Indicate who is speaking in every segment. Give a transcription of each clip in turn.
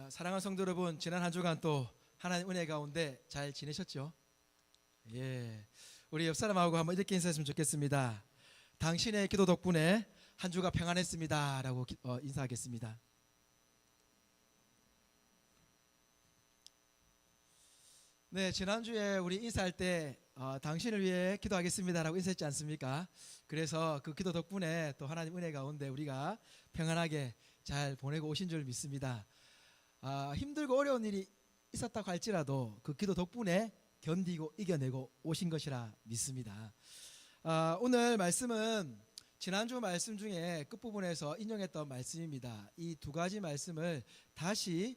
Speaker 1: 사랑하는 성도 여러분, 지난 한 주간 또 하나님 은혜 가운데 잘 지내셨죠? 예, 우리 옆 사람하고 한번 이렇게 인사했으면 좋겠습니다. 당신의 기도 덕분에 한 주가 평안했습니다라고 인사하겠습니다. 네, 지난주에 우리 인사할 때 당신을 위해 기도하겠습니다라고 인사했지 않습니까? 그래서 그 기도 덕분에 또 하나님 은혜 가운데 우리가 평안하게 잘 보내고 오신 줄 믿습니다. 힘들고 어려운 일이 있었다고 할지라도 그 기도 덕분에 견디고 이겨내고 오신 것이라 믿습니다. 오늘 말씀은 지난주 말씀 중에 끝부분에서 인용했던 말씀입니다. 이 두 가지 말씀을 다시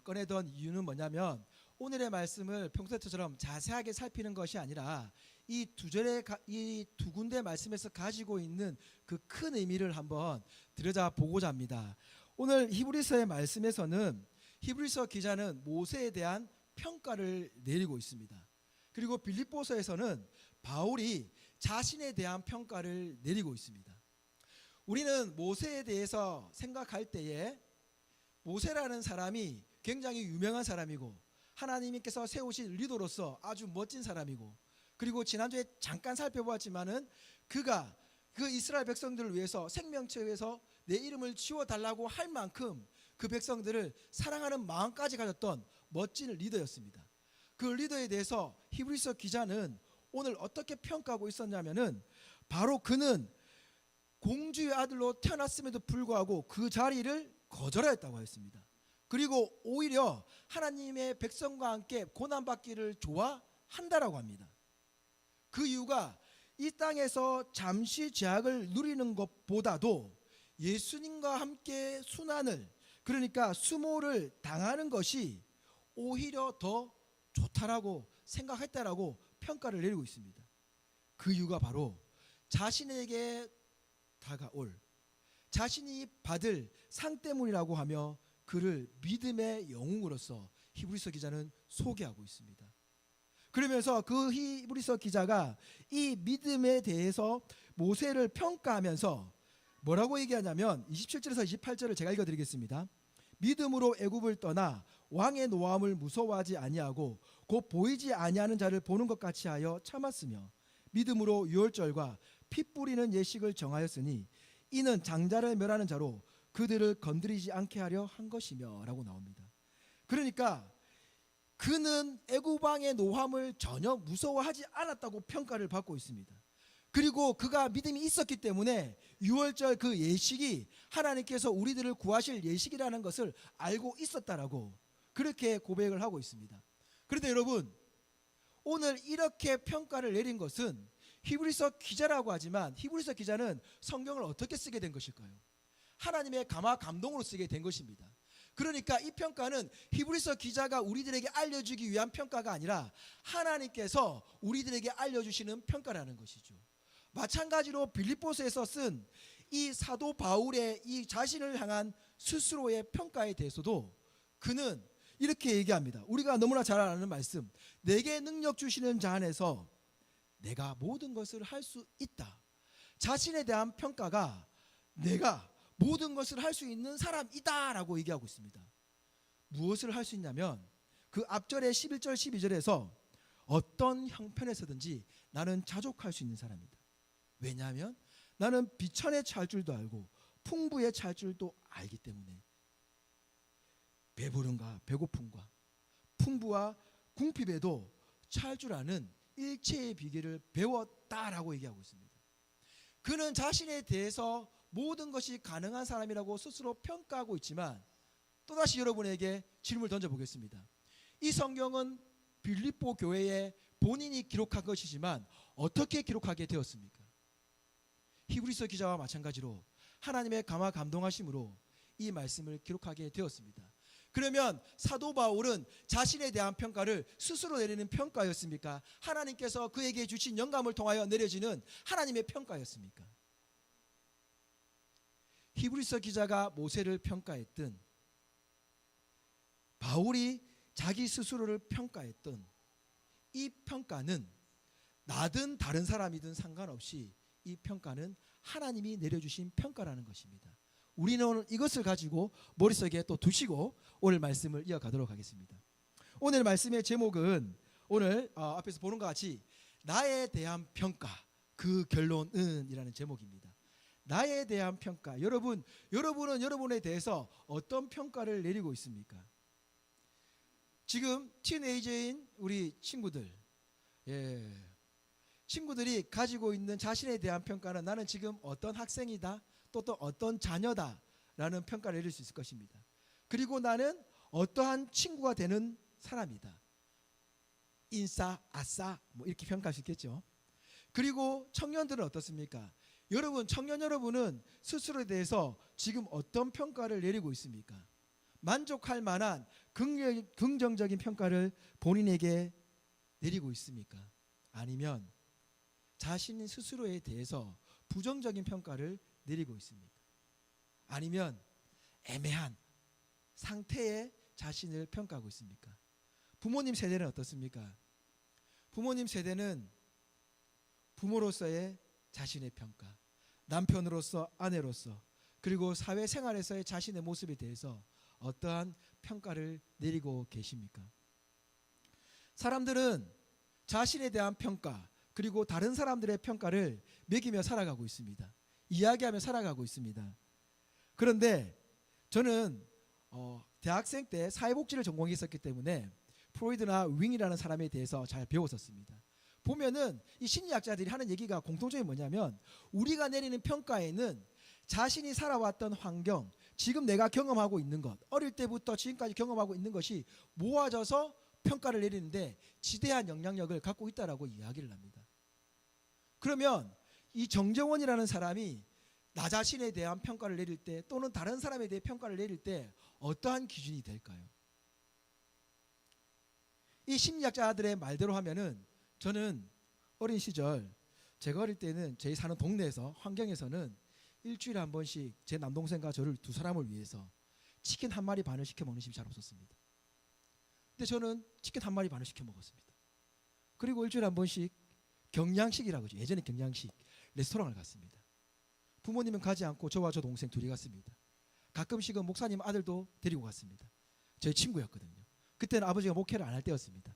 Speaker 1: 꺼내던 이유는 뭐냐면 오늘의 말씀을 평소처럼 자세하게 살피는 것이 아니라 이 두 군데 말씀에서 가지고 있는 그 큰 의미를 한번 들여다보고자 합니다. 오늘 히브리서의 말씀에서는 히브리서 기자는 모세에 대한 평가를 내리고 있습니다. 그리고 빌립보서에서는 바울이 자신에 대한 평가를 내리고 있습니다. 우리는 모세에 대해서 생각할 때에 모세라는 사람이 굉장히 유명한 사람이고 하나님께서 세우신 리더로서 아주 멋진 사람이고, 그리고 지난주에 잠깐 살펴보았지만은 그가 그 이스라엘 백성들을 위해서 생명책에서 내 이름을 지워달라고 할 만큼 그 백성들을 사랑하는 마음까지 가졌던 멋진 리더였습니다. 그 리더에 대해서 히브리서 기자는 오늘 어떻게 평가하고 있었냐면은 바로 그는 공주의 아들로 태어났음에도 불구하고 그 자리를 거절하였다고 했습니다. 그리고 오히려 하나님의 백성과 함께 고난받기를 좋아한다라고 합니다. 그 이유가 이 땅에서 잠시 죄악을 누리는 것보다도 예수님과 함께 순환을, 그러니까 수모를 당하는 것이 오히려 더 좋다라고 생각했다라고 평가를 내리고 있습니다. 그 이유가 바로 자신에게 다가올, 자신이 받을 상 때문이라고 하며 그를 믿음의 영웅으로서 히브리서 기자는 소개하고 있습니다. 그러면서 그 히브리서 기자가 이 믿음에 대해서 모세를 평가하면서 뭐라고 얘기하냐면 27절에서 28절을 제가 읽어드리겠습니다. 믿음으로 애굽을 떠나 왕의 노함을 무서워하지 아니하고 곧 보이지 아니하는 자를 보는 것 같이 하여 참았으며 믿음으로 유월절과 피 뿌리는 예식을 정하였으니 이는 장자를 멸하는 자로 그들을 건드리지 않게 하려 한 것이며 라고 나옵니다. 그러니까 그는 애굽 왕의 노함을 전혀 무서워하지 않았다고 평가를 받고 있습니다. 그리고 그가 믿음이 있었기 때문에 유월절 그 예식이 하나님께서 우리들을 구하실 예식이라는 것을 알고 있었다라고 그렇게 고백을 하고 있습니다. 그런데 여러분, 오늘 이렇게 평가를 내린 것은 히브리서 기자라고 하지만 히브리서 기자는 성경을 어떻게 쓰게 된 것일까요? 하나님의 감화 감동으로 쓰게 된 것입니다. 그러니까 이 평가는 히브리서 기자가 우리들에게 알려주기 위한 평가가 아니라 하나님께서 우리들에게 알려주시는 평가라는 것이죠. 마찬가지로 빌립보서에서 쓴 이 사도 바울의 이 자신을 향한 스스로의 평가에 대해서도 그는 이렇게 얘기합니다. 우리가 너무나 잘 아는 말씀, 내게 능력 주시는 자 안에서 내가 모든 것을 할 수 있다. 자신에 대한 평가가 내가 모든 것을 할 수 있는 사람이다 라고 얘기하고 있습니다. 무엇을 할 수 있냐면 그 앞절의 11절 12절에서 어떤 형편에서든지 나는 자족할 수 있는 사람이다. 왜냐하면 나는 비천에 처할 줄도 알고 풍부에 처할 줄도 알기 때문에 배부름과 배고픔과 풍부와 궁핍에도 처할 줄 아는 일체의 비결을 배웠다라고 얘기하고 있습니다. 그는 자신에 대해서 모든 것이 가능한 사람이라고 스스로 평가하고 있지만 또다시 여러분에게 질문을 던져보겠습니다. 이 성경은 빌립보 교회에 본인이 기록한 것이지만 어떻게 기록하게 되었습니까? 히브리서 기자와 마찬가지로 하나님의 감화 감동하심으로 이 말씀을 기록하게 되었습니다. 그러면 사도 바울은 자신에 대한 평가를 스스로 내리는 평가였습니까? 하나님께서 그에게 주신 영감을 통하여 내려지는 하나님의 평가였습니까? 히브리서 기자가 모세를 평가했든 바울이 자기 스스로를 평가했던 이 평가는 나든 다른 사람이든 상관없이 이 평가는 하나님이 내려주신 평가라는 것입니다. 우리는 오늘 이것을 가지고 머릿속에 또 두시고 오늘 말씀을 이어가도록 하겠습니다. 오늘 말씀의 제목은 오늘 앞에서 보는 것 같이 나에 대한 평가 그 결론은 이라는 제목입니다. 나에 대한 평가. 여러분은 여러분에 대해서 어떤 평가를 내리고 있습니까? 지금 티네이저인 우리 친구들, 친구들이 가지고 있는 자신에 대한 평가는 나는 지금 어떤 학생이다, 또 어떤 자녀다라는 평가를 내릴 수 있을 것입니다. 그리고 나는 어떠한 친구가 되는 사람이다. 인싸, 아싸 뭐 이렇게 평가할 수 있겠죠. 그리고 청년들은 어떻습니까? 청년 여러분은 스스로에 대해서 지금 어떤 평가를 내리고 있습니까? 만족할 만한 긍정적인 평가를 본인에게 내리고 있습니까? 아니면 자신 스스로에 대해서 부정적인 평가를 내리고 있습니까? 아니면 애매한 상태의 자신을 평가하고 있습니까? 부모님 세대는 어떻습니까? 부모님 세대는 부모로서의 자신의 평가, 남편으로서, 아내로서, 그리고 사회생활에서의 자신의 모습에 대해서 어떠한 평가를 내리고 계십니까? 사람들은 자신에 대한 평가 그리고 다른 사람들의 평가를 매기며 살아가고 있습니다. 이야기하며 살아가고 있습니다. 그런데 저는 대학생 때 사회복지를 전공했었기 때문에 프로이드나 윙이라는 사람에 대해서 잘 배웠었습니다. 보면은 이 심리학자들이 하는 얘기가 공통점이 뭐냐면 우리가 내리는 평가에는 자신이 살아왔던 환경, 지금 내가 경험하고 있는 것, 어릴 때부터 지금까지 경험하고 있는 것이 모아져서 평가를 내리는데 지대한 영향력을 갖고 있다라고 이야기를 합니다. 그러면 이 정재원이라는 사람이 나 자신에 대한 평가를 내릴 때 또는 다른 사람에 대해 평가를 내릴 때 어떠한 기준이 될까요? 이 심리학자들의 말대로 하면은 저는 어린 시절 제가 어릴 때는 저희 사는 동네에서 환경에서는 일주일에 한 번씩 제 남동생과 저를 두 사람을 위해서 치킨 한 마리 반을 시켜 먹는 집이 잘 없었습니다. 근데 저는 치킨 한 마리 반을 시켜 먹었습니다. 그리고 일주일에 한 번씩 경양식이라고 하죠. 예전에 경양식 레스토랑을 갔습니다. 부모님은 가지 않고 저와 저 동생 둘이 갔습니다. 가끔씩은 목사님 아들도 데리고 갔습니다. 저희 친구였거든요. 그때는 아버지가 목회를 안 할 때였습니다.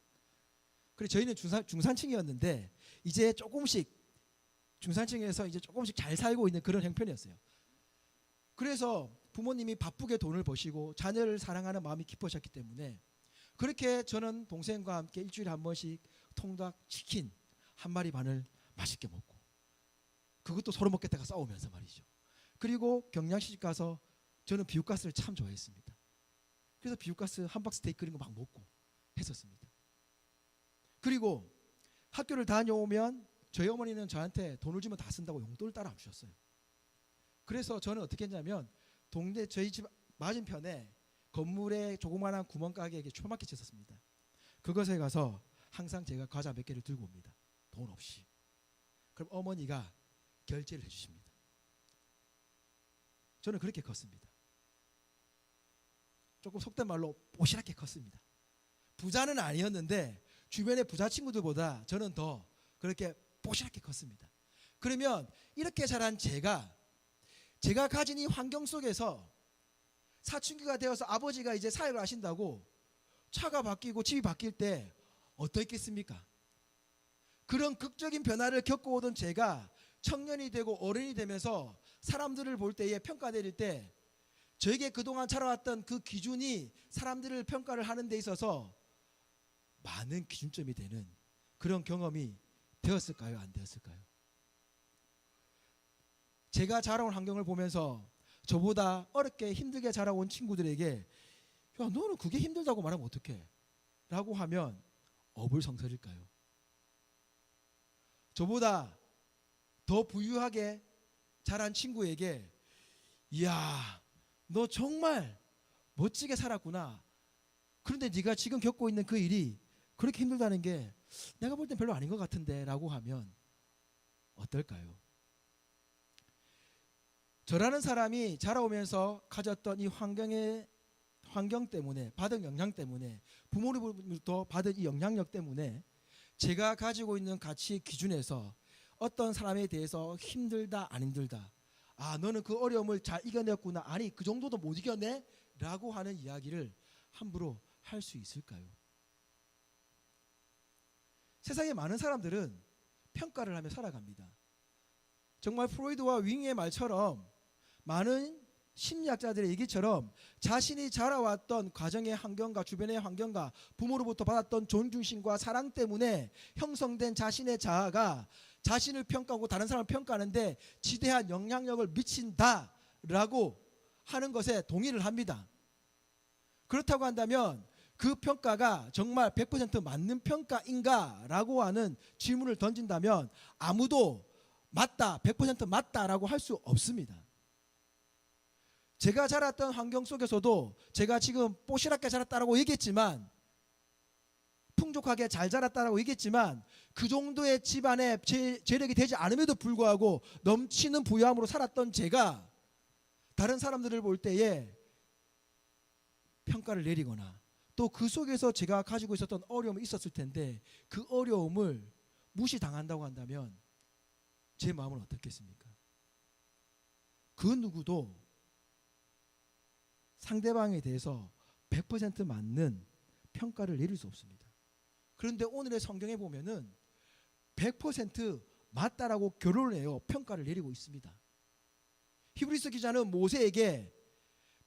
Speaker 1: 그래서 저희는 중산층이었는데 이제 조금씩 중산층에서 이제 조금씩 잘 살고 있는 그런 형편이었어요. 그래서 부모님이 바쁘게 돈을 버시고 자녀를 사랑하는 마음이 깊으셨기 때문에 그렇게 저는 동생과 함께 일주일에 한 번씩 통닭 치킨 한 마리 반을 맛있게 먹고 그것도 서로 먹겠다가 싸우면서 말이죠. 그리고 경양식 가서 저는 비육가스를 참 좋아했습니다. 그래서 비육가스 함박 스테이크 이런 거 막 먹고 했었습니다. 그리고 학교를 다녀오면 저희 어머니는 저한테 돈을 주면 다 쓴다고 용돈을 따라 안 주셨어요. 그래서 저는 어떻게 했냐면 동네 저희 집 맞은편에 건물에 조그마한 구멍가게에 초마켓이 있었습니다. 그것에 가서 항상 제가 과자 몇 개를 들고 옵니다. 돈 없이. 그럼 어머니가 결제를 해주십니다. 저는 그렇게 컸습니다. 조금 속된 말로 뽀시랗게 컸습니다. 부자는 아니었는데 주변의 부자 친구들보다 저는 더 그렇게 뽀시랗게 컸습니다. 그러면 이렇게 자란 제가 가진 이 환경 속에서 사춘기가 되어서 아버지가 이제 사역을 하신다고 차가 바뀌고 집이 바뀔 때 어떻겠습니까? 그런 극적인 변화를 겪어오던 제가 청년이 되고 어른이 되면서 사람들을 볼 때에 평가 내릴 때 저에게 그동안 자라왔던 그 기준이 사람들을 평가를 하는 데 있어서 많은 기준점이 되는 그런 경험이 되었을까요? 안 되었을까요? 제가 자라온 환경을 보면서 저보다 어렵게 힘들게 자라온 친구들에게 야 너는 그게 힘들다고 말하면 어떡해? 라고 하면 어불성설일까요? 저보다 더 부유하게 자란 친구에게 이야 너 정말 멋지게 살았구나. 그런데 네가 지금 겪고 있는 그 일이 그렇게 힘들다는 게 내가 볼 땐 별로 아닌 것 같은데 라고 하면 어떨까요? 저라는 사람이 자라오면서 가졌던 이 환경 때문에 받은 영향 때문에 부모로부터 받은 이 영향력 때문에 제가 가지고 있는 가치 기준에서 어떤 사람에 대해서 힘들다 안 힘들다 아, 너는 그 어려움을 잘 이겨냈구나. 아니, 그 정도도 못 이겨내? 라고 하는 이야기를 함부로 할 수 있을까요? 세상에 많은 사람들은 평가를 하며 살아갑니다. 정말 프로이드와 윙의 말처럼, 많은 심리학자들의 얘기처럼 자신이 자라왔던 가정의 환경과 주변의 환경과 부모로부터 받았던 존중심과 사랑 때문에 형성된 자신의 자아가 자신을 평가하고 다른 사람을 평가하는데 지대한 영향력을 미친다라고 하는 것에 동의를 합니다. 그렇다고 한다면 그 평가가 정말 100% 맞는 평가인가? 라고 하는 질문을 던진다면 아무도 맞다, 100% 맞다라고 할 수 없습니다. 제가 자랐던 환경 속에서도 제가 지금 뽀시락게 자랐다라고 얘기했지만, 풍족하게 잘 자랐다라고 얘기했지만, 그 정도의 집안의 재력이 되지 않음에도 불구하고 넘치는 부유함으로 살았던 제가 다른 사람들을 볼 때에 평가를 내리거나 또 그 속에서 제가 가지고 있었던 어려움이 있었을 텐데 그 어려움을 무시당한다고 한다면 제 마음은 어떻겠습니까? 그 누구도 상대방에 대해서 100% 맞는 평가를 내릴 수 없습니다. 그런데 오늘의 성경에 보면은 100% 맞다라고 결론을 내어 평가를 내리고 있습니다. 히브리서 기자는 모세에게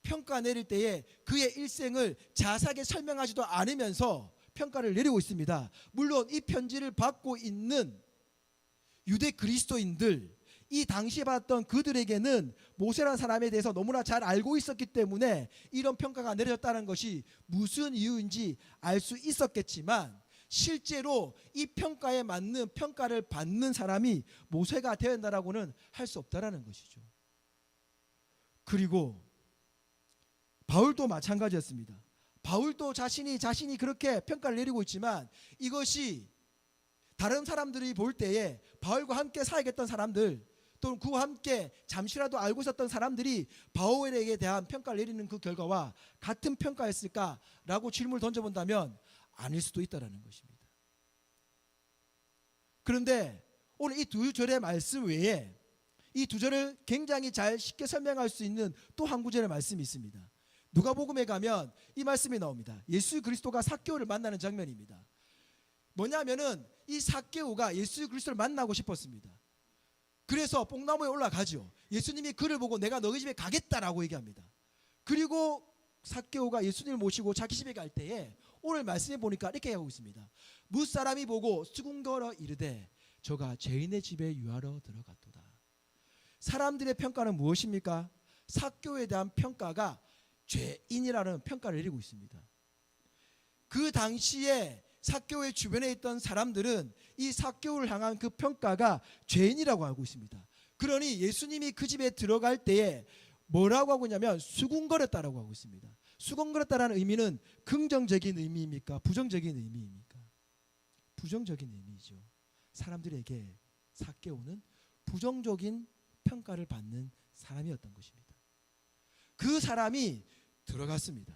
Speaker 1: 평가 내릴 때에 그의 일생을 자세하게 설명하지도 않으면서 평가를 내리고 있습니다. 물론 이 편지를 받고 있는 유대 그리스도인들, 이 당시에 받았던 그들에게는 모세라는 사람에 대해서 너무나 잘 알고 있었기 때문에 이런 평가가 내려졌다는 것이 무슨 이유인지 알 수 있었겠지만, 실제로 이 평가에 맞는 평가를 받는 사람이 모세가 되어야 한다라고는 할 수 없다라는 것이죠. 그리고 바울도 마찬가지였습니다. 바울도 자신이 그렇게 평가를 내리고 있지만 이것이 다른 사람들이 볼 때에 바울과 함께 살아있던 사람들, 또는 그와 함께 잠시라도 알고 있었던 사람들이 바울에게 대한 평가를 내리는 그 결과와 같은 평가였을까라고 질문을 던져본다면 아닐 수도 있다는 것입니다. 그런데 오늘 이 두 절의 말씀 외에 이 두 절을 굉장히 잘 쉽게 설명할 수 있는 또 한 구절의 말씀이 있습니다. 누가복음에 가면 이 말씀이 나옵니다. 예수 그리스도가 삭개오를 만나는 장면입니다. 뭐냐면은 이 삭개오가 예수 그리스도를 만나고 싶었습니다. 그래서 뽕나무에 올라가죠. 예수님이 그를 보고 내가 너희 집에 가겠다라고 얘기합니다. 그리고 삭개오가 예수님을 모시고 자기 집에 갈 때에 오늘 말씀해 보니까 이렇게 하고 있습니다. 무사람이 보고 수군거려 이르되 저가 죄인의 집에 유하러 들어갔도다. 사람들의 평가는 무엇입니까? 삭개오에 대한 평가가 죄인이라는 평가를 내리고 있습니다. 그 당시에 삭개오의 주변에 있던 사람들은 이 삭개오를 향한 그 평가가 죄인이라고 알고 있습니다. 그러니 예수님이 그 집에 들어갈 때에 뭐라고 하고 있냐면 수군거렸다라고 하고 있습니다. 수군거렸다라는 의미는 긍정적인 의미입니까? 부정적인 의미입니까? 부정적인 의미죠. 사람들에게 삭개오는 부정적인 평가를 받는 사람이었던 것입니다. 그 사람이 들어갔습니다.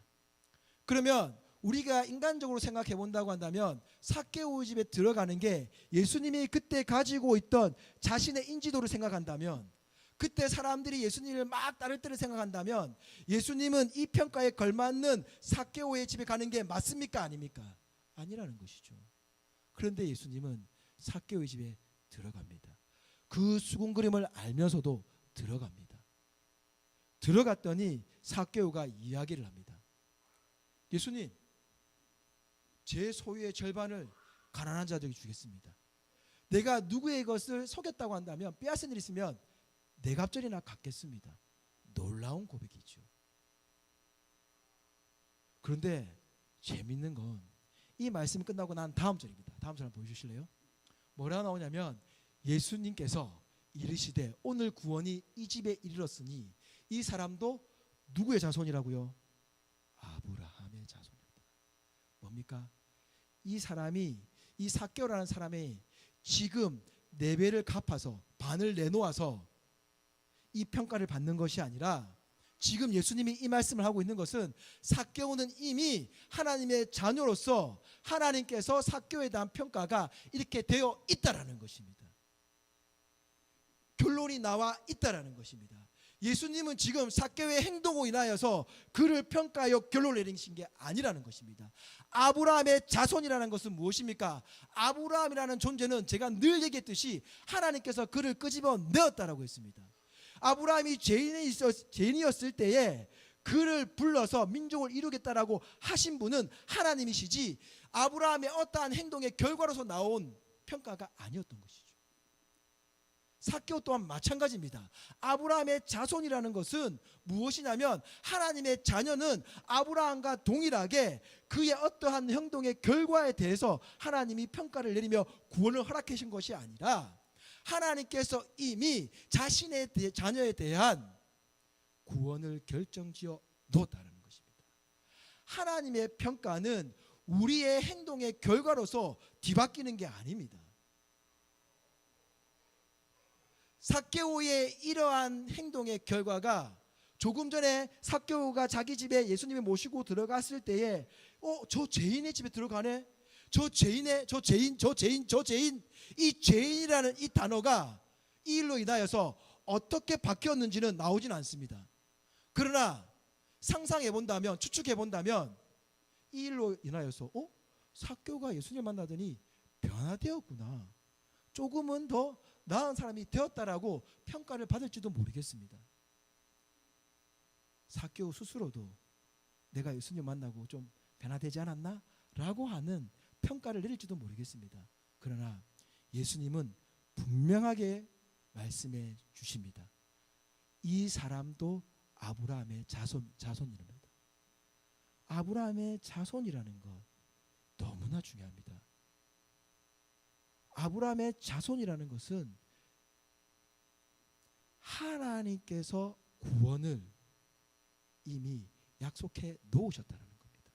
Speaker 1: 그러면 우리가 인간적으로 생각해 본다고 한다면 삭개오 집에 들어가는 게 예수님이 그때 가지고 있던 자신의 인지도를 생각한다면, 그때 사람들이 예수님을 막 따를 때를 생각한다면 예수님은 이 평가에 걸맞는 삭개오의 집에 가는 게 맞습니까? 아닙니까? 아니라는 것이죠. 그런데 예수님은 삭개오의 집에 들어갑니다. 그 수군거림을 알면서도 들어갑니다. 들어갔더니 삭개오가 이야기를 합니다. 예수님, 제 소유의 절반을 가난한 자들에게 주겠습니다. 내가 누구의 것을 속였다고 한다면, 빼앗은 일 있으면 네 갑절이나 갚겠습니다. 놀라운 고백이죠. 그런데 재밌는 건 이 말씀이 끝나고 난 다음 절입니다. 다음 절 한번 보여주실래요? 뭐라 나오냐면 예수님께서 이르시되 오늘 구원이 이 집에 이르렀으니 이 사람도 누구의 자손이라고요? 아브라함의 자손이었다. 뭡니까? 이 사람이, 이 삭개오라는 사람이 지금 4배를 갚아서 반을 내놓아서 이 평가를 받는 것이 아니라, 지금 예수님이 이 말씀을 하고 있는 것은 삭개오는 이미 하나님의 자녀로서 하나님께서 삭개오에 대한 평가가 이렇게 되어 있다라는 것입니다. 결론이 나와 있다라는 것입니다. 예수님은 지금 삭개오의 행동으로 인하여서 그를 평가하여 결론을 내리신 게 아니라는 것입니다. 아브라함의 자손이라는 것은 무엇입니까? 아브라함이라는 존재는 제가 늘 얘기했듯이 하나님께서 그를 끄집어내었다라고 했습니다. 아브라함이 죄인이었을 때에 그를 불러서 민족을 이루겠다라고 하신 분은 하나님이시지 아브라함의 어떠한 행동의 결과로서 나온 평가가 아니었던 것이죠. 삭개오 또한 마찬가지입니다. 아브라함의 자손이라는 것은 무엇이냐면 하나님의 자녀는 아브라함과 동일하게 그의 어떠한 행동의 결과에 대해서 하나님이 평가를 내리며 구원을 허락하신 것이 아니라 하나님께서 이미 자신의 자녀에 대한 구원을 결정지어 놓았다는 것입니다. 하나님의 평가는 우리의 행동의 결과로서 뒤바뀌는 게 아닙니다. 삭개오의 이러한 행동의 결과가 조금 전에 삭개오가 자기 집에 예수님을 모시고 들어갔을 때에 저 죄인의 집에 들어가네? 저 죄인 이 죄인이라는 이 단어가 이 일로 인하여서 어떻게 바뀌었는지는 나오진 않습니다. 그러나 상상해 본다면 추측해 본다면 이 일로 인하여서 삭개오가 예수님을 만나더니 변화되었구나. 조금은 더 나은 사람이 되었다라고 평가를 받을지도 모르겠습니다. 삭개오 스스로도 내가 예수님 만나고 좀 변화되지 않았나? 라고 하는 평가를 내릴지도 모르겠습니다. 그러나 예수님은 분명하게 말씀해 주십니다. 이 사람도 아브라함의 자손이랍니다. 아브라함의 자손이라는 것 너무나 중요합니다. 아브라함의 자손이라는 것은 하나님께서 구원을 이미 약속해 놓으셨다는 겁니다.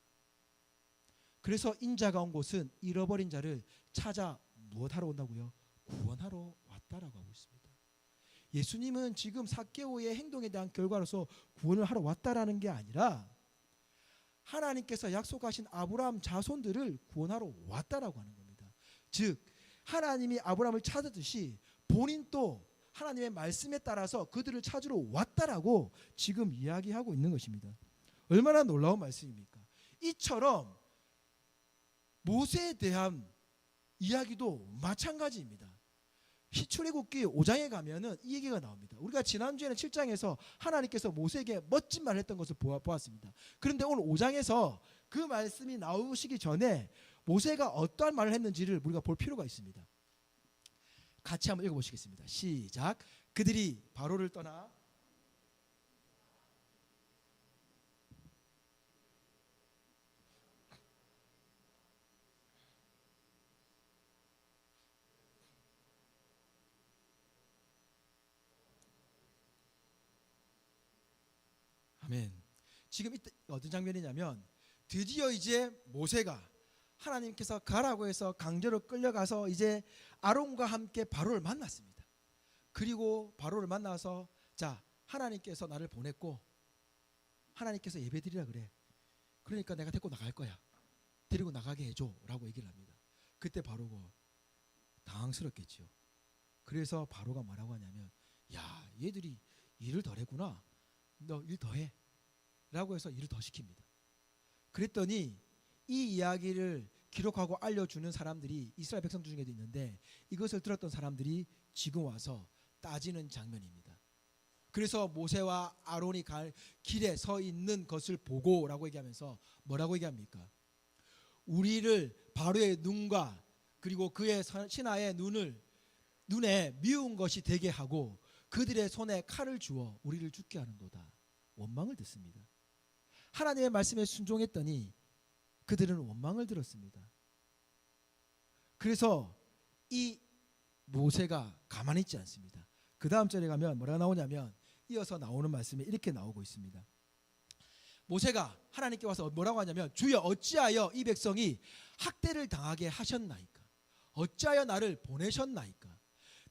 Speaker 1: 그래서 인자가 온 곳은 잃어버린 자를 찾아 무엇하러 온다고요? 구원하러 왔다라고 하고 있습니다. 예수님은 지금 삭개오의 행동에 대한 결과로서 구원을 하러 왔다라는 게 아니라 하나님께서 약속하신 아브라함 자손들을 구원하러 왔다라고 하는 겁니다. 즉 하나님이 아브라함을 찾았듯이 본인도 하나님의 말씀에 따라서 그들을 찾으러 왔다라고 지금 이야기하고 있는 것입니다. 얼마나 놀라운 말씀입니까? 이처럼 모세에 대한 이야기도 마찬가지입니다. 출애굽기 5장에 가면은 이 얘기가 나옵니다. 우리가 지난주에는 7장에서 하나님께서 모세에게 멋진 말을 했던 것을 보았습니다. 그런데 오늘 5장에서 그 말씀이 나오시기 전에 모세가 어떠한 말을 했는지를 우리가 볼 필요가 있습니다. 같이 한번 읽어보시겠습니다. 시작. 그들이 바로를 떠나 아멘. 지금 이때 어떤 장면이냐면 드디어 이제 모세가 하나님께서 가라고 해서 강제로 끌려가서 이제 아론과 함께 바로를 만났습니다. 그리고 바로를 만나서 자 하나님께서 나를 보냈고 하나님께서 예배드리라 그래. 그러니까 내가 데리고 나갈 거야. 데리고 나가게 해줘 라고 얘기를 합니다. 그때 바로가 당황스럽겠죠. 그래서 바로가 뭐라고 하냐면 야 얘들이 일을 덜 했구나. 너 일 더 해 라고 해서 일을 더 시킵니다. 그랬더니 이 이야기를 기록하고 알려주는 사람들이 이스라엘 백성 중에도 있는데 이것을 들었던 사람들이 지금 와서 따지는 장면입니다. 그래서 모세와 아론이 갈 길에 서 있는 것을 보고 라고 얘기하면서 뭐라고 얘기합니까? 우리를 바로의 눈과 그리고 그의 신하의 눈에 미운 것이 되게 하고 그들의 손에 칼을 주어 우리를 죽게 하는도다. 원망을 듣습니다. 하나님의 말씀에 순종했더니 그들은 원망을 들었습니다. 그래서 이 모세가 가만히 있지 않습니다. 그 다음 절에 가면 뭐라고 나오냐면 이어서 나오는 말씀이 이렇게 나오고 있습니다. 모세가 하나님께 와서 뭐라고 하냐면 주여 어찌하여 이 백성이 학대를 당하게 하셨나이까? 어찌하여 나를 보내셨나이까?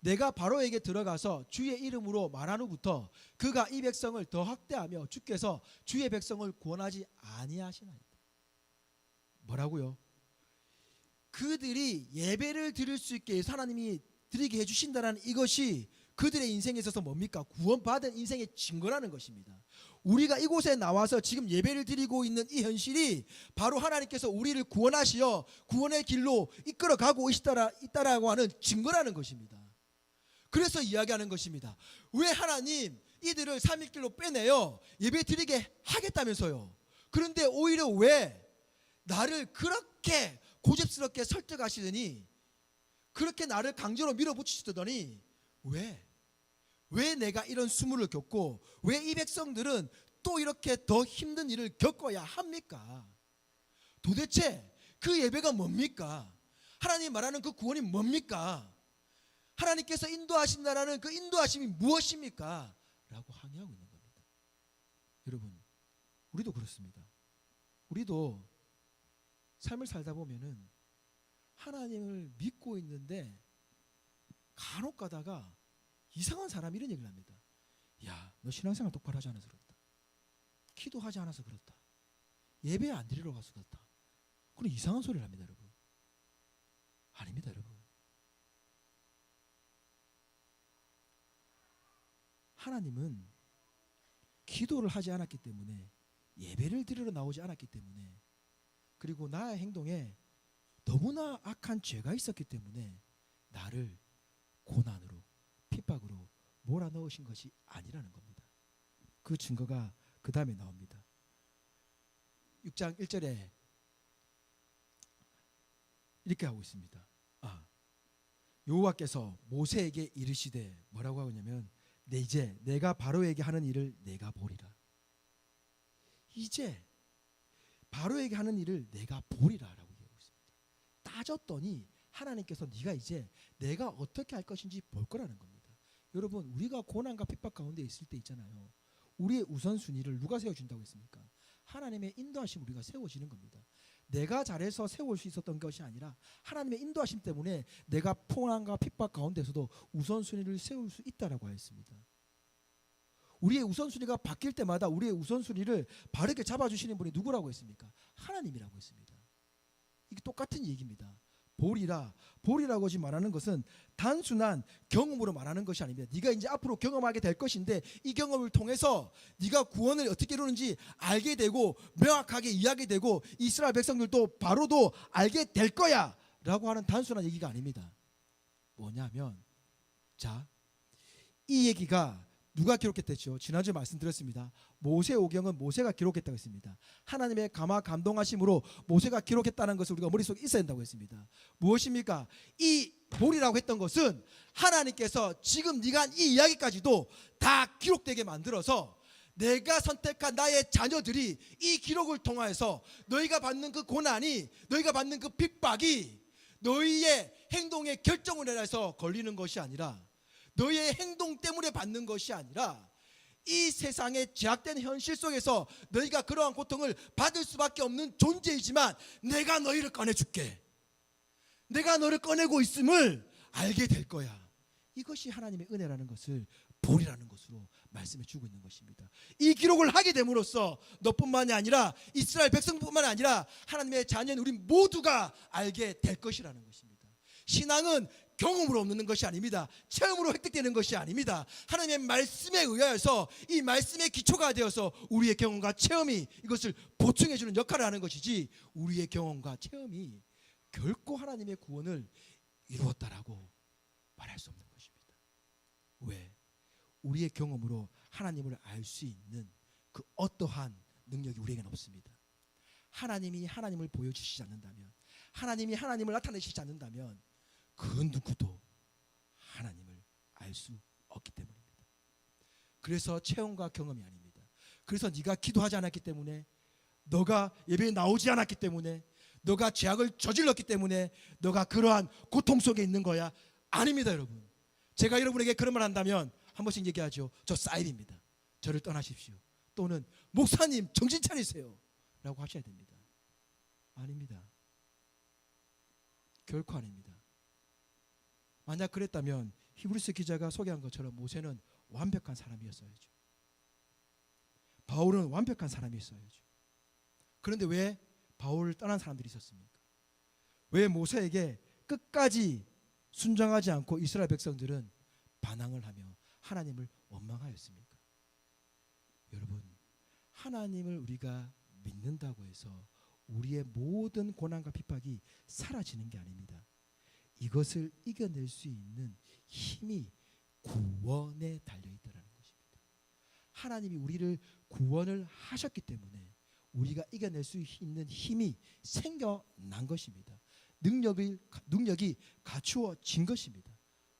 Speaker 1: 내가 바로에게 들어가서 주의 이름으로 말한 후부터 그가 이 백성을 더 학대하며 주께서 주의 백성을 구원하지 아니하시나이다. 뭐라고요? 그들이 예배를 드릴 수 있게 하나님이 드리게 해주신다는 이것이 그들의 인생에 있어서 뭡니까? 구원받은 인생의 증거라는 것입니다. 우리가 이곳에 나와서 지금 예배를 드리고 있는 이 현실이 바로 하나님께서 우리를 구원하시어 구원의 길로 이끌어가고 있다라고 하는 증거라는 것입니다. 그래서 이야기하는 것입니다. 왜 하나님 이들을 3일길로 빼내요 예배 드리게 하겠다면서요. 그런데 오히려 왜 나를 그렇게 고집스럽게 설득하시더니 그렇게 나를 강제로 밀어붙이시더니 왜 내가 이런 수모를 겪고 왜 이 백성들은 또 이렇게 더 힘든 일을 겪어야 합니까? 도대체 그 예배가 뭡니까? 하나님 말하는 그 구원이 뭡니까? 하나님께서 인도하신다라는 그 인도하심이 무엇입니까? 라고 항의하고 있는 겁니다. 여러분, 우리도 그렇습니다. 우리도 삶을 살다 보면은 하나님을 믿고 있는데 간혹 가다가 이상한 사람이 이런 얘기를 합니다. 야, 너 신앙생활 똑바로 하지 않아서 그렇다. 기도하지 않아서 그렇다. 예배 안 드리러 가서 그렇다. 그런 이상한 소리를 합니다, 여러분. 아닙니다, 여러분. 하나님은 기도를 하지 않았기 때문에 예배를 드리러 나오지 않았기 때문에 그리고 나의 행동에 너무나 악한 죄가 있었기 때문에 나를 고난으로 핍박으로 몰아넣으신 것이 아니라는 겁니다. 그 증거가 그 다음에 나옵니다. 6장 1절에 이렇게 하고 있습니다. 여호와께서 모세에게 이르시되 뭐라고 하냐면 이제 내가 바로에게 하는 일을 내가 보리라. 이제 바로에게 하는 일을 내가 보리라 라고 얘기하고 있습니다. 따졌더니 하나님께서 네가 이제 내가 어떻게 할 것인지 볼 거라는 겁니다. 여러분, 우리가 고난과 핍박 가운데 있을 때 있잖아요. 우리의 우선순위를 누가 세워준다고 했습니까? 하나님의 인도하심 우리가 세워지는 겁니다. 내가 잘해서 세울 수 있었던 것이 아니라 하나님의 인도하심 때문에 내가 풍랑과 핍박 가운데서도 우선순위를 세울 수 있다라고 하였습니다. 우리의 우선순위가 바뀔 때마다 우리의 우선순위를 바르게 잡아주시는 분이 누구라고 했습니까? 하나님이라고 했습니다. 이게 똑같은 얘기입니다. 보리라고 지금 말하는 것은 단순한 경험으로 말하는 것이 아닙니다. 네가 이제 앞으로 경험하게 될 것인데 이 경험을 통해서 네가 구원을 어떻게 이루는지 알게 되고 명확하게 이해하게 되고 이스라엘 백성들도 바로도 알게 될 거야 라고 하는 단순한 얘기가 아닙니다. 뭐냐면 이 얘기가 누가 기록했댔죠? 지난주에 말씀드렸습니다. 모세오경은 모세가 기록했다고 했습니다. 하나님의 감동하심으로 모세가 기록했다는 것을 우리가 머릿속에 있어야 된다고 했습니다. 무엇입니까? 이 보리라고 했던 것은 하나님께서 지금 네가 한 이 이야기까지도 다 기록되게 만들어서 내가 선택한 나의 자녀들이 이 기록을 통하여서 너희가 받는 그 고난이 너희가 받는 그 핍박이 너희의 행동의 결정을 내려서 걸리는 것이 아니라 너희의 행동 때문에 받는 것이 아니라 이 세상의 제약된 현실 속에서 너희가 그러한 고통을 받을 수밖에 없는 존재이지만 내가 너희를 꺼내줄게. 내가 너를 꺼내고 있음을 알게 될 거야. 이것이 하나님의 은혜라는 것을 보리라는 것으로 말씀해 주고 있는 것입니다. 이 기록을 하게 됨으로써 너뿐만이 아니라 이스라엘 백성뿐만이 아니라 하나님의 자녀인 우리 모두가 알게 될 것이라는 것입니다. 신앙은 경험으로 얻는 것이 아닙니다. 체험으로 획득되는 것이 아닙니다. 하나님의 말씀에 의하여서 이 말씀의 기초가 되어서 우리의 경험과 체험이 이것을 보충해 주는 역할을 하는 것이지 우리의 경험과 체험이 결코 하나님의 구원을 이루었다라고 말할 수 없는 것입니다. 왜? 우리의 경험으로 하나님을 알 수 있는 그 어떠한 능력이 우리에게는 없습니다. 하나님이 하나님을 보여주시지 않는다면, 하나님이 하나님을 나타내시지 않는다면 그 누구도 하나님을 알 수 없기 때문입니다. 그래서 체험과 경험이 아닙니다. 그래서 네가 기도하지 않았기 때문에, 너가 예배에 나오지 않았기 때문에, 너가 죄악을 저질렀기 때문에 너가 그러한 고통 속에 있는 거야. 아닙니다, 여러분. 제가 여러분에게 그런 말 한다면 한 번씩 얘기하죠. 저 사입입니다. 저를 떠나십시오. 또는 목사님 정신 차리세요 라고 하셔야 됩니다. 아닙니다. 결코 아닙니다. 만약 그랬다면 히브리서 기자가 소개한 것처럼 모세는 완벽한 사람이었어야죠. 바울은 완벽한 사람이었어야죠. 그런데 왜 바울을 떠난 사람들이 있었습니까? 왜 모세에게 끝까지 순종하지 않고 이스라엘 백성들은 반항을 하며 하나님을 원망하였습니까? 여러분, 하나님을 우리가 믿는다고 해서 우리의 모든 고난과 핍박이 사라지는 게 아닙니다. 이것을 이겨낼 수 있는 힘이 구원에 달려있다는 것입니다. 하나님이 우리를 구원을 하셨기 때문에 우리가 이겨낼 수 있는 힘이 생겨난 것입니다. 능력이 갖추어진 것입니다.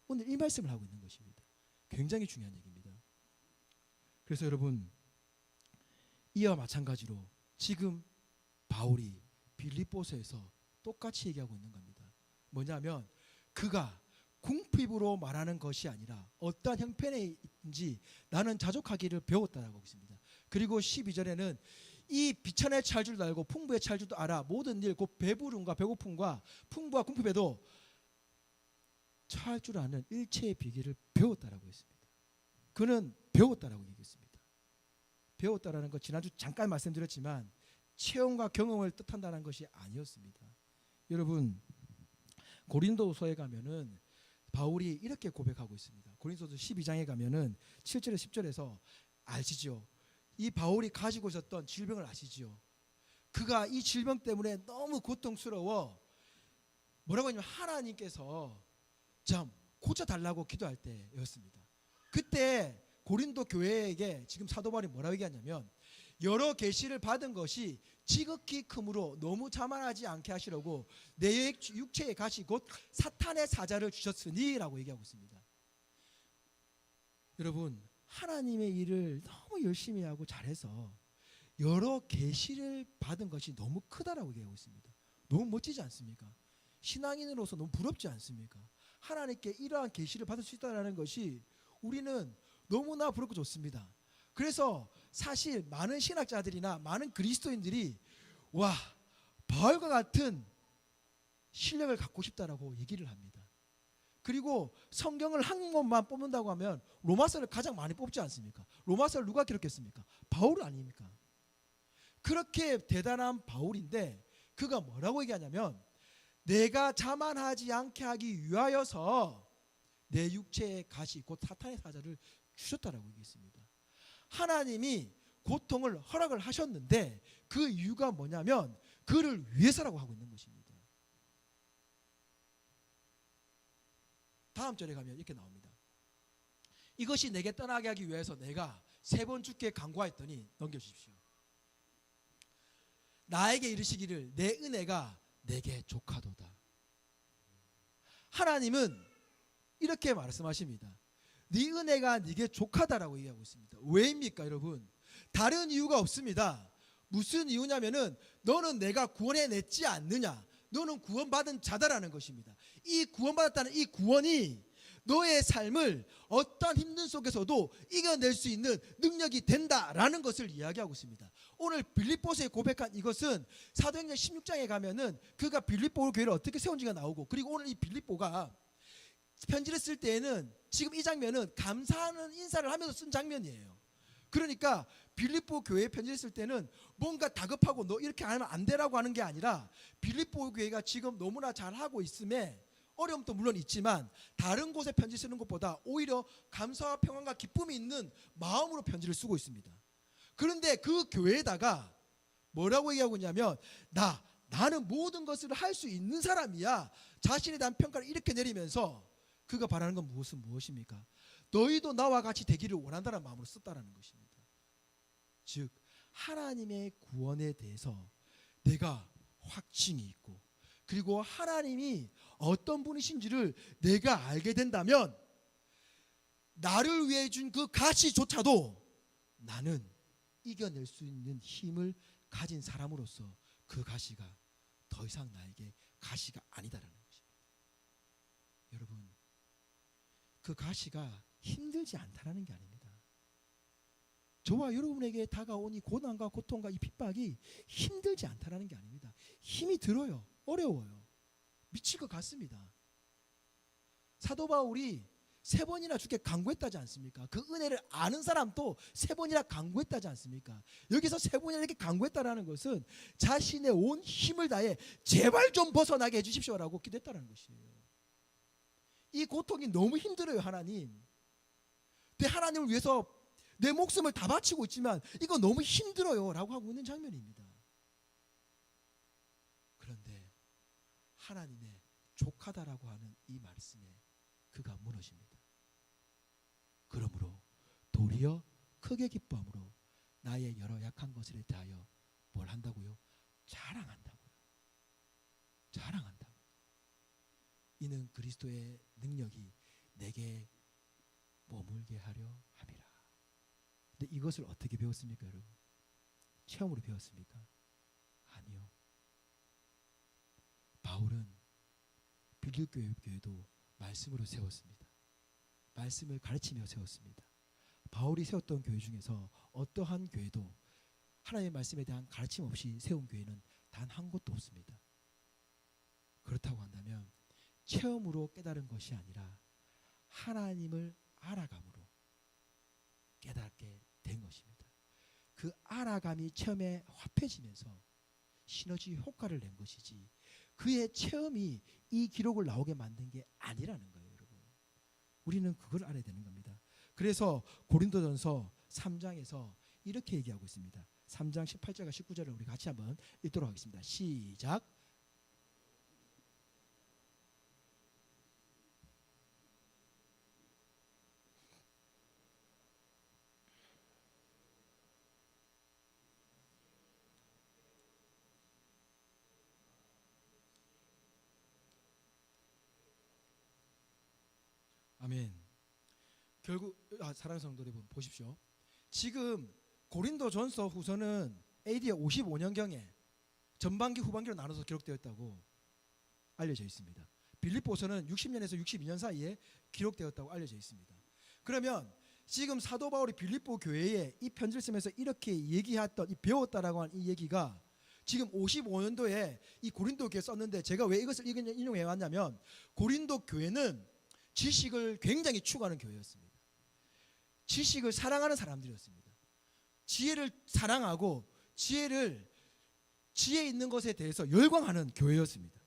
Speaker 1: 오늘 이 말씀을 하고 있는 것입니다. 굉장히 중요한 얘기입니다. 그래서 여러분, 이와 마찬가지로 지금 바울이 빌립보서에서 똑같이 얘기하고 있는 겁니다. 뭐냐면 그가 궁핍으로 말하는 것이 아니라 어떠한 형편인지 나는 자족하기를 배웠다라고 하고 있습니다. 그리고 12절에는 이 비천에 찰 줄도 알고 풍부에 찰 줄도 알아 모든 일 곧 배부름과 배고픔과 풍부와 궁핍에도 처할 줄 아는 일체의 비결을 배웠다라고 했습니다. 그는 배웠다라고 얘기했습니다. 배웠다라는 것 지난주 잠깐 말씀드렸지만 체험과 경험을 뜻한다는 것이 아니었습니다. 여러분, 고린도서에 가면은 바울이 이렇게 고백하고 있습니다. 고린도서 12장에 가면은 7절에 10절에서 아시죠? 이 바울이 가지고 있었던 질병을 아시죠? 그가 이 질병 때문에 너무 고통스러워 뭐라고 하냐면 하나님께서 참 고쳐달라고 기도할 때였습니다. 그때 고린도 교회에게 지금 사도 바울이 뭐라고 얘기하냐면 여러 계시를 받은 것이 지극히 크므로 너무 자만하지 않게 하시려고 내 육체의 가시 곧 사탄의 사자를 주셨으니 라고 얘기하고 있습니다. 여러분, 하나님의 일을 너무 열심히 하고 잘해서 여러 계시를 받은 것이 너무 크다라고 얘기하고 있습니다. 너무 멋지지 않습니까? 신앙인으로서 너무 부럽지 않습니까? 하나님께 이러한 계시를 받을 수 있다는 것이 우리는 너무나 부럽고 좋습니다. 그래서 사실 많은 신학자들이나 많은 그리스도인들이 와, 바울과 같은 실력을 갖고 싶다라고 얘기를 합니다. 그리고 성경을 한 권만 뽑는다고 하면 로마서를 가장 많이 뽑지 않습니까? 로마서를 누가 기록했습니까? 바울 아닙니까? 그렇게 대단한 바울인데 그가 뭐라고 얘기하냐면 내가 자만하지 않게 하기 위하여서 내 육체의 가시 곧 사탄의 사자를 주셨다라고 얘기했습니다. 하나님이 고통을 허락을 하셨는데 그 이유가 뭐냐면 그를 위해서라고 하고 있는 것입니다. 다음 절에 가면 이렇게 나옵니다. 이것이 내게 떠나게 하기 위해서 내가 3번 주께 간구하였더니 넘겨주십시오. 나에게 이르시기를 내 은혜가 내게 족하도다. 하나님은 이렇게 말씀하십니다. 네 은혜가 네게 족하다라고 얘기하고 있습니다. 왜입니까, 여러분? 다른 이유가 없습니다. 무슨 이유냐면은 너는 내가 구원해냈지 않느냐, 너는 구원받은 자다라는 것입니다. 이 구원받았다는 이 구원이 너의 삶을 어떠한 힘든 속에서도 이겨낼 수 있는 능력이 된다라는 것을 이야기하고 있습니다. 오늘 빌립보서에 고백한 이것은 사도행전 16장에 가면은 그가 빌립보 교회를 어떻게 세운지가 나오고, 그리고 오늘 이 빌립보가 편지를 쓸 때에는 지금 이 장면은 감사하는 인사를 하면서 쓴 장면이에요. 그러니까 빌립보 교회에 편지를 쓸 때는 뭔가 다급하고 너 이렇게 하면 안 되라고 하는 게 아니라 빌립보 교회가 지금 너무나 잘하고 있음에 어려움도 물론 있지만 다른 곳에 편지 쓰는 것보다 오히려 감사와 평안과 기쁨이 있는 마음으로 편지를 쓰고 있습니다. 그런데 그 교회에다가 뭐라고 얘기하고 있냐면 나는 모든 것을 할 수 있는 사람이야. 자신에 대한 평가를 이렇게 내리면서 그가 바라는 건 무엇입니까? 너희도 나와 같이 되기를 원한다는 마음으로 썼다라는 것입니다. 즉 하나님의 구원에 대해서 내가 확증이 있고 그리고 하나님이 어떤 분이신지를 내가 알게 된다면 나를 위해 준 그 가시조차도 나는 이겨낼 수 있는 힘을 가진 사람으로서 그 가시가 더 이상 나에게 가시가 아니다라는 것입니다. 여러분, 그 가시가 힘들지 않다라는 게 아닙니다. 저와 여러분에게 다가온 이 고난과 고통과 이 핍박이 힘들지 않다라는 게 아닙니다. 힘이 들어요. 어려워요. 미칠 것 같습니다. 사도 바울이 3번이나 주께 간구했다지 않습니까? 그 은혜를 아는 사람도 3번이나 간구했다지 않습니까? 여기서 3번이나 이렇게 간구했다라는 것은 자신의 온 힘을 다해 제발 좀 벗어나게 해주십시오라고 기도했다는 것이에요. 이 고통이 너무 힘들어요, 하나님. 내 하나님을 위해서 내 목숨을 다 바치고 있지만 이거 너무 힘들어요 라고 하고 있는 장면입니다. 그런데 하나님의 족하다라고 하는 이 말씀에 그가 무너집니다. 그러므로 도리어 크게 기뻐함으로 나의 여러 약한 것에 대하여 뭘 한다고요? 자랑한다고요. 자랑한다고요. 이는 그리스도의 능력이 내게 머물게 하려 함이라. 근데 이것을 어떻게 배웠습니까, 여러분? 체험으로 배웠습니까? 아니요. 바울은 빌립교회도 말씀으로 세웠습니다. 말씀을 가르치며 세웠습니다. 바울이 세웠던 교회 중에서 어떠한 교회도 하나님의 말씀에 대한 가르침 없이 세운 교회는 단 한 곳도 없습니다. 그렇다고 한다면 체험으로 깨달은 것이 아니라 하나님을 알아감으로 깨닫게 된 것입니다. 그 알아감이 체험에 합해지면서 시너지 효과를 낸 것이지 그의 체험이 이 기록을 나오게 만든 게 아니라는 거예요, 여러분. 우리는 그걸 알아야 되는 겁니다. 그래서 고린도전서 3장에서 이렇게 얘기하고 있습니다. 3장 18절과 19절을 우리 같이 한번 읽도록 하겠습니다. 시작. 아멘. 결국 사랑하는 성도 여러분 보십시오. 지금 고린도전서 후서는 AD 55년경에 전반기 후반기로 나눠서 기록되었다고 알려져 있습니다. 빌립보서는 60년에서 62년 사이에 기록되었다고 알려져 있습니다. 그러면 지금 사도 바울이 빌립보 교회에 이 편지를 쓰면서 이렇게 얘기했던 이 배웠다라고 한 이 얘기가 지금 55년도에 이 고린도 교회에 썼는데 제가 왜 이것을 인용해 왔냐면 고린도 교회는 지식을 굉장히 추구하는 교회였습니다. 지식을 사랑하는 사람들이었습니다. 지혜를 사랑하고 지혜 있는 것에 대해서 열광하는 교회였습니다.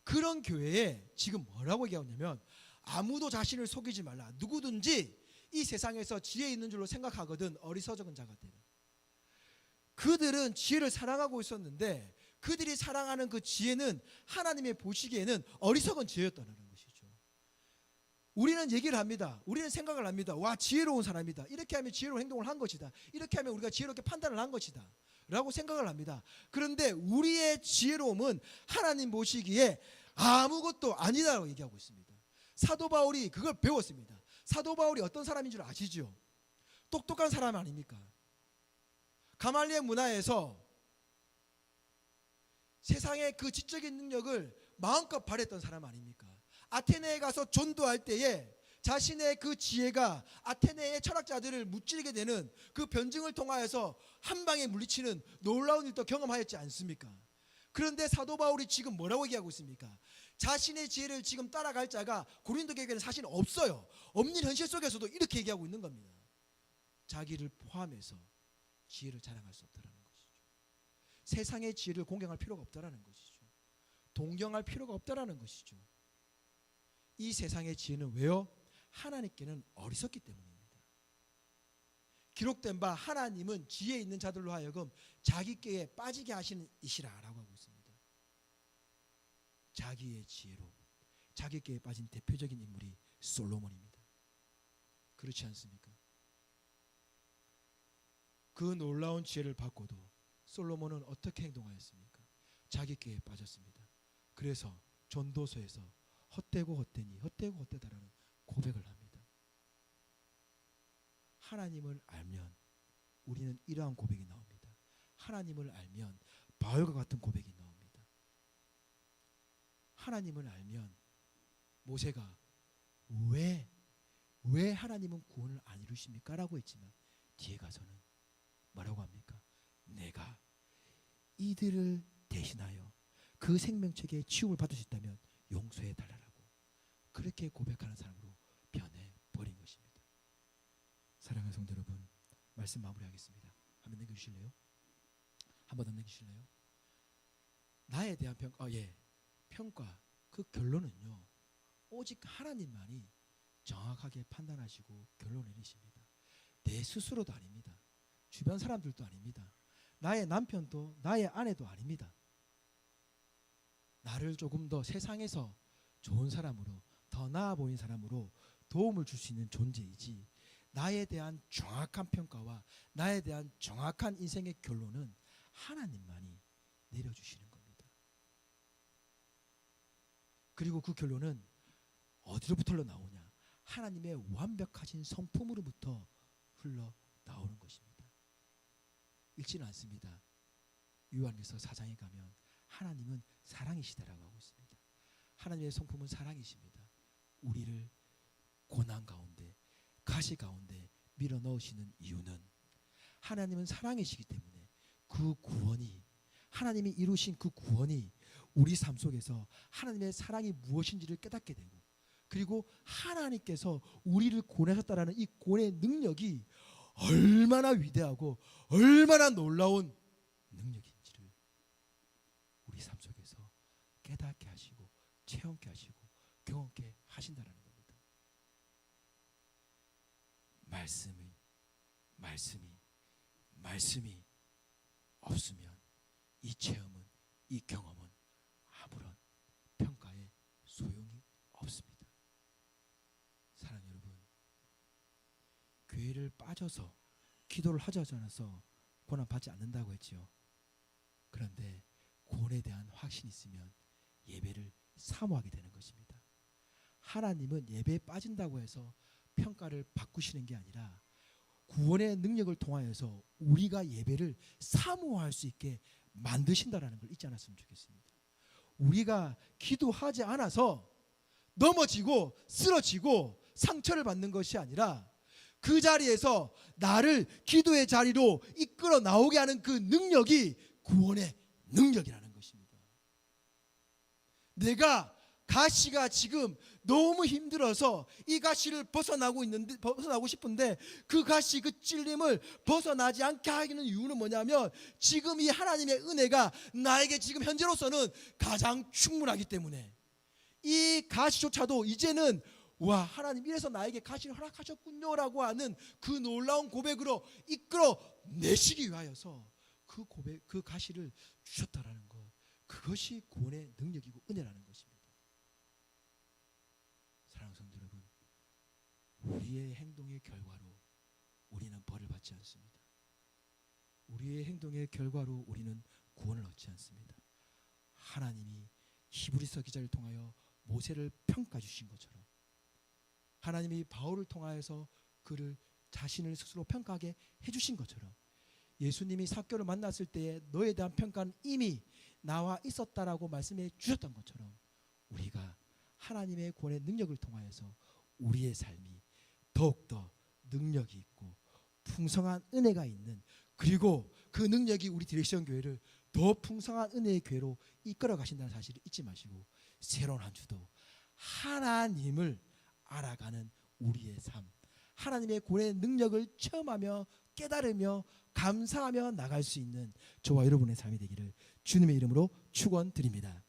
Speaker 1: 그런 교회에 지금 뭐라고 얘기하냐면 아무도 자신을 속이지 말라. 누구든지 이 세상에서 지혜 있는 줄로 생각하거든 어리석은 자가 되라. 그들은 지혜를 사랑하고 있었는데 그들이 사랑하는 그 지혜는 하나님의 보시기에는 어리석은 지혜였다는 것이죠. 우리는 얘기를 합니다. 우리는 생각을 합니다. 와, 지혜로운 사람이다. 이렇게 하면 지혜로운 행동을 한 것이다. 이렇게 하면 우리가 지혜롭게 판단을 한 것이다 라고 생각을 합니다. 그런데 우리의 지혜로움은 하나님 보시기에 아무것도 아니다라고 얘기하고 있습니다. 사도 바울이 그걸 배웠습니다. 사도 바울이 어떤 사람인 줄 아시죠? 똑똑한 사람 아닙니까? 가말리엘 문화에서 세상의 그 지적인 능력을 마음껏 발휘했던 사람 아닙니까? 아테네에 가서 전도할 때에 자신의 그 지혜가 아테네의 철학자들을 무찌르게 되는 그 변증을 통하여서 한 방에 물리치는 놀라운 일도 경험하였지 않습니까? 그런데 사도 바울이 지금 뭐라고 얘기하고 있습니까? 자신의 지혜를 지금 따라갈 자가 고린도 교회에는 사실 없어요. 없는 현실 속에서도 이렇게 얘기하고 있는 겁니다. 자기를 포함해서 지혜를 자랑할 수 없다는 것이죠. 세상의 지혜를 공경할 필요가 없다는 것이죠. 동경할 필요가 없다는 것이죠. 이 세상의 지혜는 왜요? 하나님께는 어리석기 때문입니다. 기록된 바 하나님은 지혜 있는 자들로 하여금 자기께에 빠지게 하시는 이시라라고 하고 있습니다. 자기의 지혜로 자기께에 빠진 대표적인 인물이 솔로몬입니다. 그렇지 않습니까? 그 놀라운 지혜를 받고도 솔로몬은 어떻게 행동하였습니까? 자기께에 빠졌습니다. 그래서 전도서에서 헛되고 헛되니 헛되고 헛되다라는 고백을 합니다. 하나님을 알면 우리는 이러한 고백이 나옵니다. 하나님을 알면 바울과 같은 고백이 나옵니다. 하나님을 알면 모세가 왜 하나님은 구원을 안 이루십니까? 라고 했지만 뒤에 가서는 뭐라고 합니까? 내가 이들을 대신하여 그 생명책에 치움을 받을 수 있다면 용서해 달라고 그렇게 고백하는 사람으로 변해버린 것입니다. 사랑하는 성도 여러분, 말씀 마무리하겠습니다. 한번 넘겨주실래요? 한번 더 넘겨주실래요? 나에 대한 평가 그 결론은요 오직 하나님만이 정확하게 판단하시고 결론 내리십니다. 내 스스로도 아닙니다. 주변 사람들도 아닙니다. 나의 남편도 나의 아내도 아닙니다. 나를 조금 더 세상에서 좋은 사람으로, 더 나아 보이는 사람으로 도움을 줄 수 있는 존재이지, 나에 대한 정확한 평가와 나에 대한 정확한 인생의 결론은 하나님만이 내려주시는 겁니다. 그리고 그 결론은 어디로부터 흘러나오냐? 하나님의 완벽하신 성품으로부터 흘러나오는 것입니다. 읽지는 않습니다. 요한일서 4장에 가면 하나님은 사랑이시다라고 하고 있습니다. 하나님의 성품은 사랑이십니다. 우리를 고난 가운데, 가시 가운데 밀어 넣으시는 이유는 하나님은 사랑이시기 때문에 그 구원이, 하나님이 이루신 그 구원이 우리 삶 속에서 하나님의 사랑이 무엇인지를 깨닫게 되고, 그리고 하나님께서 우리를 구원하셨다라는 이 구원의 능력이 얼마나 위대하고 얼마나 놀라운 능력인지를 우리 삶 속에서 깨닫게 하시고 체험케 하시고 경험케 하신다는 겁니다. 말씀이 없으면 이 체험은, 이 경험은 아무런 평가에 소용이 없습니다. 사랑하는 여러분, 교회를 빠져서 기도를 하지 않아서 고난 받지 않는다고 했지요. 그런데 구원에 대한 확신이 있으면 예배를 사모하게 되는 것입니다. 하나님은 예배에 빠진다고 해서 평가를 바꾸시는 게 아니라 구원의 능력을 통하여서 우리가 예배를 사모할 수 있게 만드신다라는 걸 잊지 않았으면 좋겠습니다. 우리가 기도하지 않아서 넘어지고 쓰러지고 상처를 받는 것이 아니라 그 자리에서 나를 기도의 자리로 이끌어 나오게 하는 그 능력이 구원의 능력이라는 것입니다. 내가 가시가 지금 너무 힘들어서 이 가시를 벗어나고 싶은데 그 가시, 그 찔림을 벗어나지 않게 하는 이유는 뭐냐면 지금 이 하나님의 은혜가 나에게 지금 현재로서는 가장 충분하기 때문에, 이 가시조차도 이제는 와, 하나님 이래서 나에게 가시를 허락하셨군요 라고 하는 그 놀라운 고백으로 이끌어 내시기 위하여서 그 가시를 주셨다라는 것, 그것이 구원의 능력이고 은혜라는 것입니다. 사랑하는 성도 여러분, 우리의 행동의 결과로 우리는 벌을 받지 않습니다. 우리의 행동의 결과로 우리는 구원을 얻지 않습니다. 하나님이 히브리서 기자를 통하여 모세를 평가 주신 것처럼, 하나님이 바울을 통하여서 그를 자신을 스스로 평가하게 해주신 것처럼, 예수님이 삭개오를 만났을 때에 너에 대한 평가는 이미 나와 있었다라고 말씀해 주셨던 것처럼, 우리가 하나님의 구원의 능력을 통하여서 우리의 삶이 더욱더 능력이 있고 풍성한 은혜가 있는, 그리고 그 능력이 우리 디렉션 교회를 더 풍성한 은혜의 교회로 이끌어 가신다는 사실을 잊지 마시고, 새로운 한 주도 하나님을 알아가는 우리의 삶, 하나님의 구원의 능력을 체험하며 깨달으며 감사하며 나갈 수 있는 저와 여러분의 삶이 되기를 주님의 이름으로 축원드립니다.